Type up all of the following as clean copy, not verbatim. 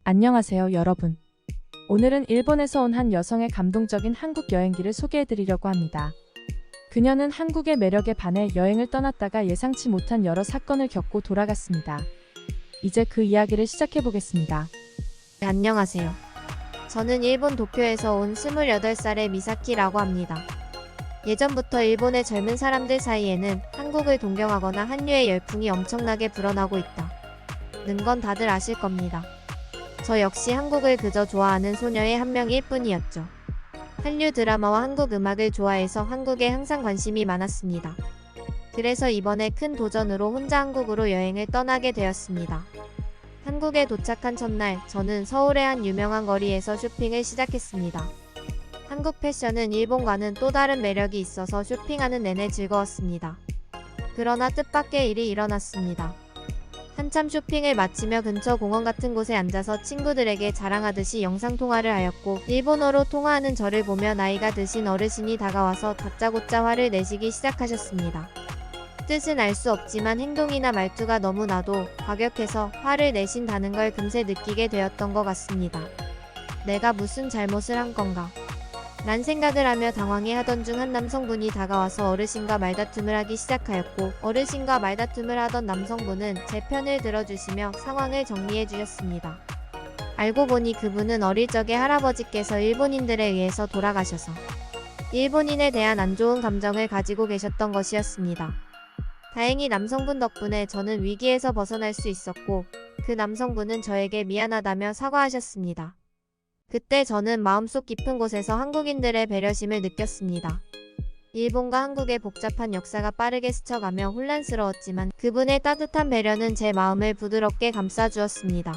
안녕하세요, 여러분. 오늘은 일본에서 온 한 여성의 감동적인 한국 여행기를 소개해드리려고 합니다. 그녀는 한국의 매력에 반해 여행을 떠났다가 예상치 못한 여러 사건을 겪고 돌아갔습니다. 이제 그 이야기를 시작해보겠습니다. 네, 안녕하세요. 저는 일본 도쿄에서 온 28살의 미사키라고 합니다. 예전부터 일본의 젊은 사람들 사이에는 한국을 동경하거나 한류의 열풍이 엄청나게 불어나고 있다는 건 다들 아실 겁니다. 저 역시 한국을 그저 좋아하는 소녀의 한 명일 뿐이었죠. 한류 드라마와 한국 음악을 좋아해서 한국에 항상 관심이 많았습니다. 그래서 이번에 큰 도전으로 혼자 한국으로 여행을 떠나게 되었습니다. 한국에 도착한 첫날, 저는 서울의 한 유명한 거리에서 쇼핑을 시작했습니다. 한국 패션은 일본과는 또 다른 매력이 있어서 쇼핑하는 내내 즐거웠습니다. 그러나 뜻밖의 일이 일어났습니다. 한참 쇼핑을 마치며 근처 공원 같은 곳에 앉아서 친구들에게 자랑하듯이 영상통화를 하였고, 일본어로 통화하는 저를 보며 나이가 드신 어르신이 다가와서 다짜고짜 화를 내시기 시작하셨습니다. 뜻은 알 수 없지만 행동이나 말투가 너무나도 과격해서 화를 내신다는 걸 금세 느끼게 되었던 것 같습니다. 내가 무슨 잘못을 한 건가? 란 생각을 하며 당황해하던 중 한 남성분이 다가와서 어르신과 말다툼을 하기 시작하였고, 어르신과 말다툼을 하던 남성분은 제 편을 들어주시며 상황을 정리해 주셨습니다. 알고 보니 그분은 어릴 적에 할아버지께서 일본인들에 의해서 돌아가셔서 일본인에 대한 안 좋은 감정을 가지고 계셨던 것이었습니다. 다행히 남성분 덕분에 저는 위기에서 벗어날 수 있었고, 그 남성분은 저에게 미안하다며 사과하셨습니다. 그때 저는 마음속 깊은 곳에서 한국인들의 배려심을 느꼈습니다. 일본과 한국의 복잡한 역사가 빠르게 스쳐가며 혼란스러웠지만 그분의 따뜻한 배려는 제 마음을 부드럽게 감싸주었습니다.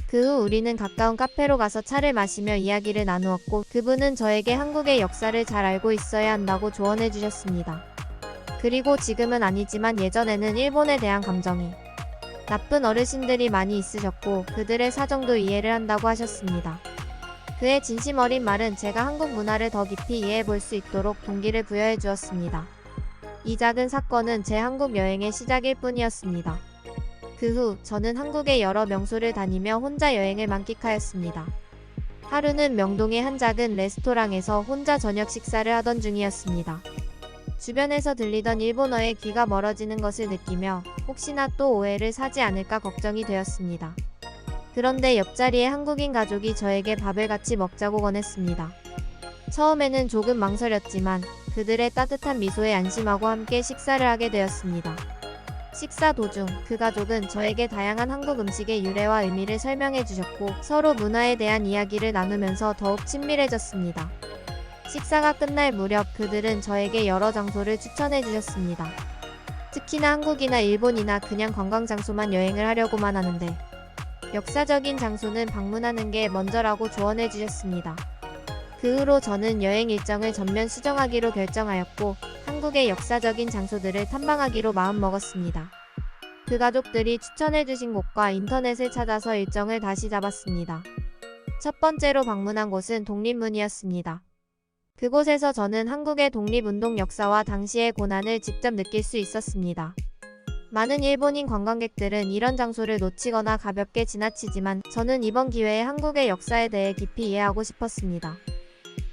그 후 우리는 가까운 카페로 가서 차를 마시며 이야기를 나누었고, 그분은 저에게 한국의 역사를 잘 알고 있어야 한다고 조언해 주셨습니다. 그리고 지금은 아니지만 예전에는 일본에 대한 감정이 나쁜 어르신들이 많이 있으셨고, 그들의 사정도 이해를 한다고 하셨습니다. 그의 진심 어린 말은 제가 한국 문화를 더 깊이 이해해 볼 수 있도록 동기를 부여해 주었습니다. 이 작은 사건은 제 한국 여행의 시작일 뿐이었습니다. 그 후 저는 한국의 여러 명소를 다니며 혼자 여행을 만끽하였습니다. 하루는 명동의 한 작은 레스토랑에서 혼자 저녁 식사를 하던 중이었습니다. 주변에서 들리던 일본어에 귀가 멀어지는 것을 느끼며 혹시나 또 오해를 사지 않을까 걱정이 되었습니다. 그런데 옆자리에 한국인 가족이 저에게 밥을 같이 먹자고 권했습니다. 처음에는 조금 망설였지만 그들의 따뜻한 미소에 안심하고 함께 식사를 하게 되었습니다. 식사 도중 그 가족은 저에게 다양한 한국 음식의 유래와 의미를 설명해 주셨고, 서로 문화에 대한 이야기를 나누면서 더욱 친밀해졌습니다. 식사가 끝날 무렵 그들은 저에게 여러 장소를 추천해 주셨습니다. 특히나 한국이나 일본이나 그냥 관광 장소만 여행을 하려고만 하는데 역사적인 장소는 방문하는 게 먼저라고 조언해 주셨습니다. 그 후로 저는 여행 일정을 전면 수정하기로 결정하였고, 한국의 역사적인 장소들을 탐방하기로 마음먹었습니다. 그 가족들이 추천해 주신 곳과 인터넷을 찾아서 일정을 다시 잡았습니다. 첫 번째로 방문한 곳은 독립문이었습니다. 그곳에서 저는 한국의 독립운동 역사와 당시의 고난을 직접 느낄 수 있었습니다. 많은 일본인 관광객들은 이런 장소를 놓치거나 가볍게 지나치지만 저는 이번 기회에 한국의 역사에 대해 깊이 이해하고 싶었습니다.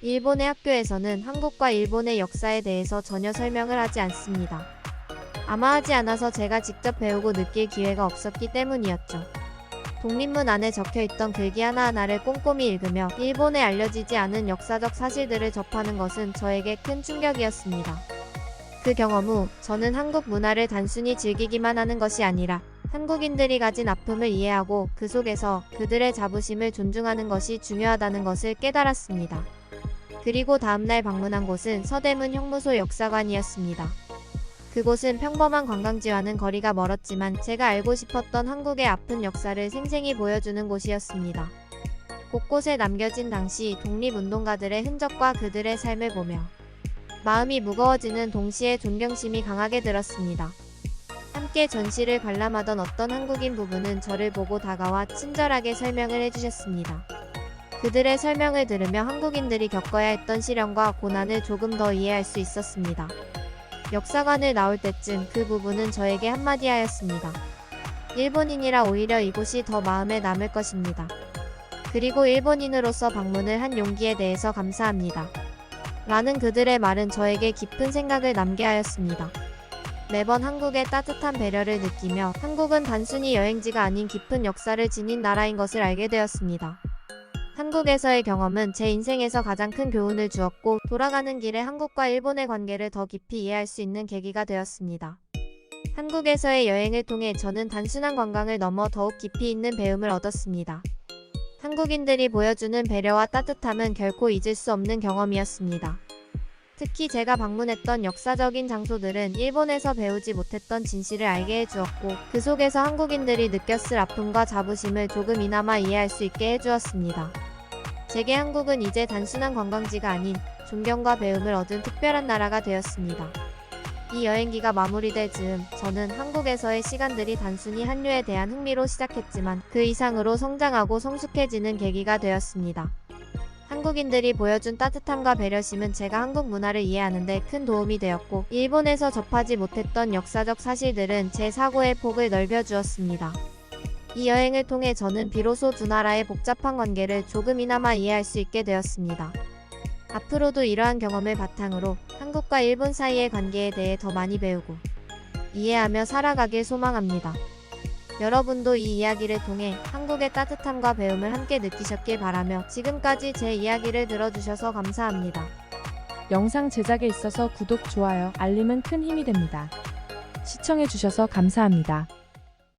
일본의 학교에서는 한국과 일본의 역사에 대해서 전혀 설명을 하지 않습니다. 아마 하지 않아서 제가 직접 배우고 느낄 기회가 없었기 때문이었죠. 독립문 안에 적혀있던 글귀 하나하나를 꼼꼼히 읽으며 일본에 알려지지 않은 역사적 사실들을 접하는 것은 저에게 큰 충격이었습니다. 그 경험 후 저는 한국 문화를 단순히 즐기기만 하는 것이 아니라 한국인들이 가진 아픔을 이해하고 그 속에서 그들의 자부심을 존중하는 것이 중요하다는 것을 깨달았습니다. 그리고 다음날 방문한 곳은 서대문 형무소 역사관이었습니다. 그곳은 평범한 관광지와는 거리가 멀었지만 제가 알고 싶었던 한국의 아픈 역사를 생생히 보여주는 곳이었습니다. 곳곳에 남겨진 당시 독립운동가들의 흔적과 그들의 삶을 보며 마음이 무거워지는 동시에 존경심이 강하게 들었습니다. 함께 전시를 관람하던 어떤 한국인 부부는 저를 보고 다가와 친절하게 설명을 해주셨습니다. 그들의 설명을 들으며 한국인들이 겪어야 했던 시련과 고난을 조금 더 이해할 수 있었습니다. 역사관을 나올 때쯤 그 부부는 저에게 한마디 하였습니다. 일본인이라 오히려 이곳이 더 마음에 남을 것입니다. 그리고 일본인으로서 방문을 한 용기에 대해서 감사합니다. 라는 그들의 말은 저에게 깊은 생각을 남게 하였습니다. 매번 한국의 따뜻한 배려를 느끼며 한국은 단순히 여행지가 아닌 깊은 역사를 지닌 나라인 것을 알게 되었습니다. 한국에서의 경험은 제 인생에서 가장 큰 교훈을 주었고 돌아가는 길에 한국과 일본의 관계를 더 깊이 이해할 수 있는 계기가 되었습니다. 한국에서의 여행을 통해 저는 단순한 관광을 넘어 더욱 깊이 있는 배움을 얻었습니다. 한국인들이 보여주는 배려와 따뜻함은 결코 잊을 수 없는 경험이었습니다. 특히 제가 방문했던 역사적인 장소들은 일본에서 배우지 못했던 진실을 알게 해주었고 그 속에서 한국인들이 느꼈을 아픔과 자부심을 조금이나마 이해할 수 있게 해주었습니다. 제게 한국은 이제 단순한 관광지가 아닌 존경과 배움을 얻은 특별한 나라가 되었습니다. 이 여행기가 마무리될 즈음 저는 한국에서의 시간들이 단순히 한류에 대한 흥미로 시작했지만 그 이상으로 성장하고 성숙해지는 계기가 되었습니다. 한국인들이 보여준 따뜻함과 배려심은 제가 한국 문화를 이해하는 데 큰 도움이 되었고 일본에서 접하지 못했던 역사적 사실들은 제 사고의 폭을 넓혀주었습니다. 이 여행을 통해 저는 비로소 두 나라의 복잡한 관계를 조금이나마 이해할 수 있게 되었습니다. 앞으로도 이러한 경험을 바탕으로 한국과 일본 사이의 관계에 대해 더 많이 배우고 이해하며 살아가길 소망합니다. 여러분도 이 이야기를 통해 한국의 따뜻함과 배움을 함께 느끼셨길 바라며 지금까지 제 이야기를 들어주셔서 감사합니다. 영상 제작에 있어서 구독, 좋아요, 알림은 큰 힘이 됩니다. 시청해주셔서 감사합니다.